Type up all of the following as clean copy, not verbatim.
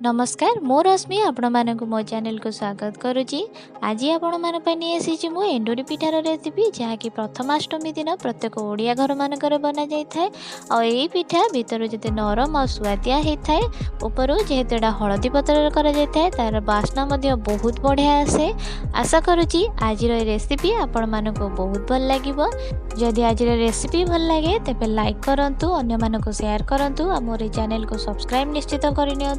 नमस्कार मो रश्मि आपण मानक मो चैनल को स्वागत करुच्ची। आज आपण मान आसी मु एंडुरी पिठार रेसिपी जहाँकि प्रथमाष्टमी दिन प्रत्येक ओडिया घर मानक बना जाए और पिठा भितर जिते नरम और सुआदिया होता है ऊपर जेहेतु एटा हलदी पतर तार बास्ना बहुत बढ़िया आसे। आशा करुच्ची आज रेसिपी आपण मानक बहुत भल लगे। जदि आज रेसिपी भल लगे तेज लाइक करूँ, अन्य मानक शेयर करूँ और मोर चैनल को सब्सक्राइब निश्चित करनी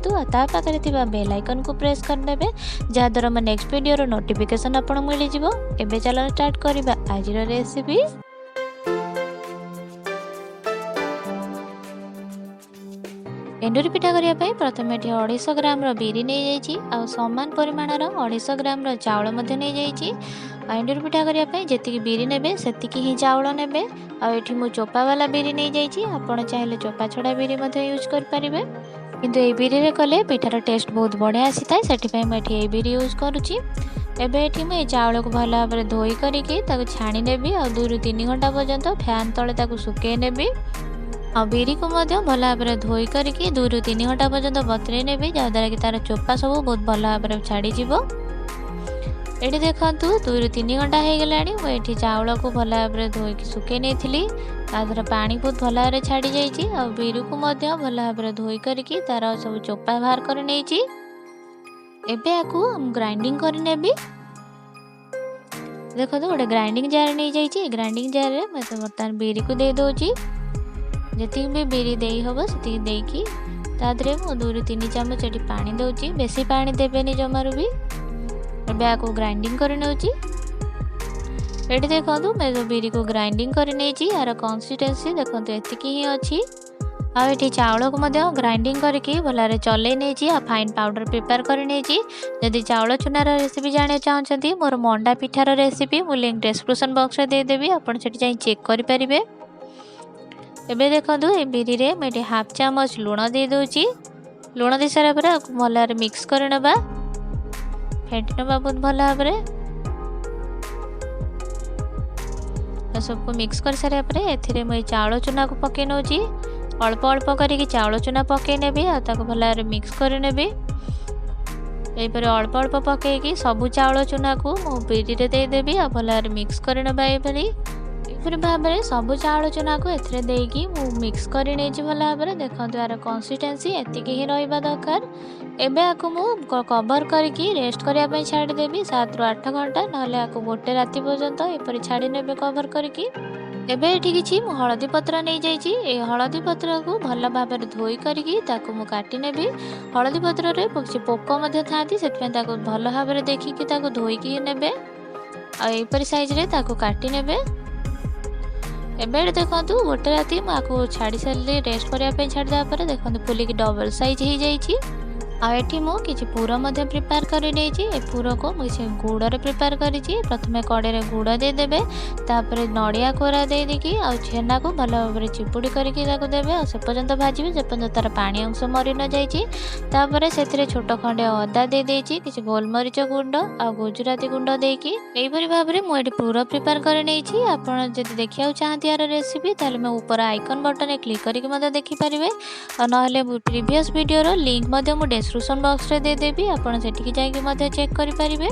पाखे थिबा बेल आइकन को प्रेस करदेबे जहाँद्वारा मैं नेक्स्ट वीडियो नोटिफिकेशन आपन मिल जिवो। एबे चलो स्टार्ट करिबा आज रेसिपी। एंडुरी पिठा करिया पई प्रथमे एठी 250 ग्राम रो बिरी नै जाइछि आ समान परिमाण रो 250 ग्राम रो चावल मध्ये नै जाइछि। एंडुरी पिठा करिया पई जेतिकी बिरी नेबे सेतिकी ही चावल नेबे। आ एठी मु चोपा वाला बिरी नै जाइछि, आपण चाहिले चोपा छडा बिरी मध्ये यूज कर परिबे, किंतु ए बिरी रे कले पिठार टेस्ट बहुत बढ़िया आसीଥାଏ। सेठी मैं ए बिरी यूज करुच्ची। एबे एठी मैं चावल को भल भाव धोई करिकी ताको छाणी नेबी और 2 ରୁ 3 घंटा पर्यंत फैन तले ताको सुके नेबी और बिरी को मध्य भल भाव धोई करिकी 2 ରୁ 3 घंटा पर्यंत बतरे नेबी जहाँद्वारा कि तार चोपा सब बहुत भल भाव छाड़ी जीवो। एठी देखंतु 2 ରୁ 3 घंटा हो गलानी। मुझे चावल को भल भाव धोईकी सुके नहीं तार पानी बहुत भल भाव छाड़ी जाइए और बिरी को मध्य भल भाव धोई करिकी तार सब चोपा बाहर कर नहीं। एबे आकु हम ग्राइंडिंग कर नेबी। देखो गोटे ग्राइंडिंग जार नहीं जाइए। ग्राइंडिंग जार रे मैं तो बर्तमान बिरी को दे दोची, जी भी बिरी दे हम से देकी तादरे मु 2 ରୁ 3 चामच एटी पानी दउची। बेसी पानी देबेनी जमारू भी। एबे आकु ग्राइंडिंग कर नेउची। एटी देखंतु मैं तो बिरी को ग्राइंडिंग कर नेची। यार कंसिस्टेंसी देखंतु एतिकी ही अछि। आ एटी चावल को मध्य ग्राइंडिंग करके भलारे चले नेची आ फाइन पाउडर प्रिपेयर कर नेची। यदि चावल चुनार रेसिपी जाने चाहते मोर मंडा पिठार रेसिपी मु लिंक डिस्क्रिप्शन बॉक्स रे दे देबी, आपण सेठी जाई चेक करि परिबे। एबे देखंतु ए बिरी रे मैं हाफ चामच लूण दे दोची। लूण दे सारा पर भलारे मिक्स कर नबा, फेंटी नबा बहुत भल भाव सबको मिक्स कर सारा पर एथिरे मैं चावल चुना को पके नौची। अल्प अल्प करके चावल चुना पके नेबी आ ताको भल भाव मिक्स कर नेबी। एपर अल्प अल्प पकेकी सबू चावल चुना को मो बिरी रे दे देबी आ भल भाव मिक्स कर नबा। एपरी भाव में सबू चावल चुना को एथिरे देकी मु मिक्स कर नेची भल भाव। देखंतु यार कंसिस्टेंसी एतिकी ही रहिबा दरकार। एबे आकु मु कवर करके रेस्ट करिया पई छाडी देबी 7 ରୁ 8 घंटा, नहले आकु गोटे राति पर्यंत एपरी छाडी नेबे कवर करके। एबे एठी किछि मु हळदी पत्र नै जाइछि। ए हळदी पत्र को भल भाव धोई करके ताकु मु काटी नेबी। हळदी पत्र रे पक्षी पोक मध्ये थांती, सेतपे ताकु भल भाव देखिकि ताकु धोईकी नेबे आ एपरी साइज रे ताकु काटी नेबे। एबे देखंतु गोटे राति माको छाड़ी सारे रेस्ट करिया पे छाड़ी दा पर देखंतु फुली की डबल साइज हो जाइछि। आ एठी मो किछि पूरा मध्ये प्रिपेयर करि नेछि। ए पूरा को मुझे गुड़ रे प्रिपेयर करिछि। प्रथमे कड़े रे गुड़ दे देबे, तापर नडिया कोरा दे देकी आ छेना को भल भाबरे चिपुडी करके ताको देबे आ से पर्यंत भाजिबे जे पर्यंत तार पानी अंश मरि न जाइछि। तापर सेथिरे छोट खंडे अदा दे देछि, किछि गोलमरिच गुंड आ गुजराती गुंड देकी एइपरि भाबरे मु एठी पूरा प्रिपेयर कर नेछि। आपण जदि देखिया चाहती यार रेसिपी ताले मैं ऊपर आइकन बटन रे क्लिक करके मते देखि परिबे आ नहले प्रीवियस वीडियो रो लिंक मते मु डिस्क्रिप्शन बॉक्स रे दे देबी, आपण सेठी जाइके मते चेक करि परिबे।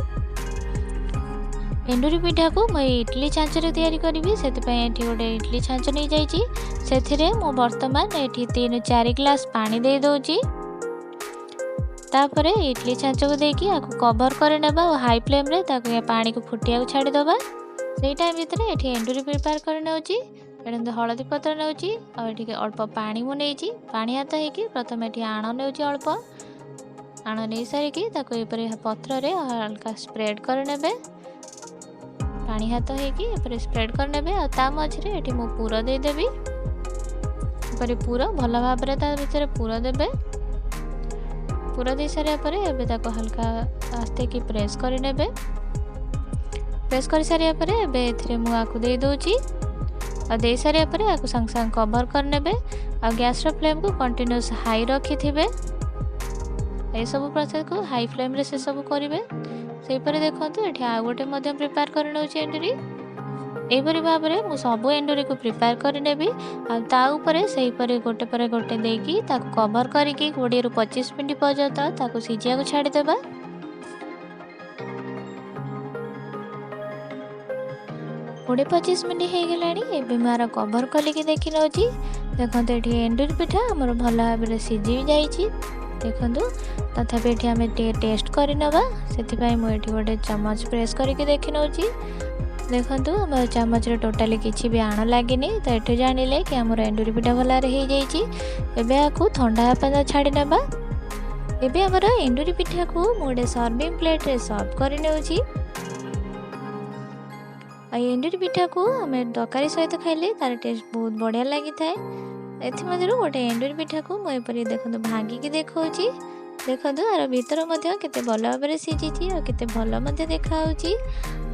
एंडुरी पिठा को मैं इडली छांच रे तैयारी करिवि, सेति पय एठी गोटे इडली छांच नै जाइछि। सेथिरे मु वर्तमान एठी 3-4 ग्लास पानी दे दोछि। तापरे इडली छांच को देकी आको कवर करे नेबा और हाई फ्लेम रे ताको पानी को फुटिया को छाड़ी दबा। सेई टाइम भितरे एठी एंडुरी प्रिपेयर कर नेउछि। एडे हळदी पत्र नेउछि और एठी अल्प पानी मु नेछि। पानी हाथ हेकी प्रथम एठी आण नेउछि, अल्प आण नै सारिकी ताको एपरे पत्र रे हल्का स्प्रेड कर नेबे। पानी हाथ हेकी एपरे स्प्रेड कर नेबे आ ता मझरे एठी मु पूरा दे देबी। एपरे पूरा भल भाव रे ता भितरे पूरा देबे। पूरा दे सारे पर एबे ताको हल्का आस्ते की प्रेस कर नेबे। प्रेस कर सारे पर एबे एथिरे मु आकु दे दोछि आ दे सारे पर आकु संग संग कवर कर नेबे आ गैस रो फ्लेम को कंटीन्यूअस हाई रखि थिबे। ए सब प्रोसेस को हाई फ्लेम रे से सब करिवे। सेही पर देखंतु एठी आ गोटे मध्यम प्रिपेयर कर नउछि एंडुरी। एहीपरि भाव में मु सब एंडुरी को प्रिपेयर करनेबी ता ऊपर सेहीपरि गोटे पर गोटे देकी ताको कवर करिकी 20 ରୁ 25 मिनट पर्यंत ताको सिझिया को छाड़ीदेबा। 20-25 मिनट हो गलानी एबे मार कवर कलिकी देखि नउची। देखंतु एठी एंडुरी पिठा हमर भल भाव में सिझी जाइछि। देखंतु तथापि एठी आमे टेस्ट करि नबा सेति पई मु एठी गोटे चम्मच प्रेस करिकी देखि नउची। देखंतु हमर चम्मच रे टोटाली किछि भी आण लागिनी तो एठु जानिले कि हमर एंडुरी पिठा भल रे हो जाइछि। एबे आकु ठंडा हेपा छाड़ी नबा। एबे हमर एंडुरी पिठा को मु गोटे सर्विंग प्लेट रे सर्व करि नउची। एंडुरी पिठा को आम तरकारी सहित खाइले तार टेस्ट बहुत बढ़िया लगी थाए। एथमध्यरु गोटे एंडुरी पिठा को मुझे देखो भांगिकी देखौची। देखो यार भीतर केते भल भाव में सीझी और केते भल देखा।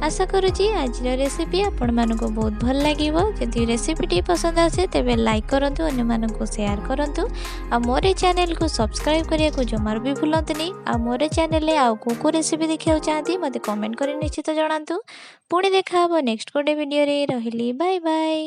आशा करुँची आज रेसिपी आपण मानक बहुत भल लगे। जदि रेसिपीटी पसंद आसे तेबे लाइक करंतु, अन्य मानक शेयर करंतु। आ मोर चैनल को सब्सक्राइब करिया को जमार भी भूलंतनी। आ मोर चैनल ले आउ को रेसिपी देखिया चाहती मते कमेंट करी निश्चित जणांतु। पुणी देखा नेक्स्ट गोटे वीडियो रे। रहिली बाय बाय।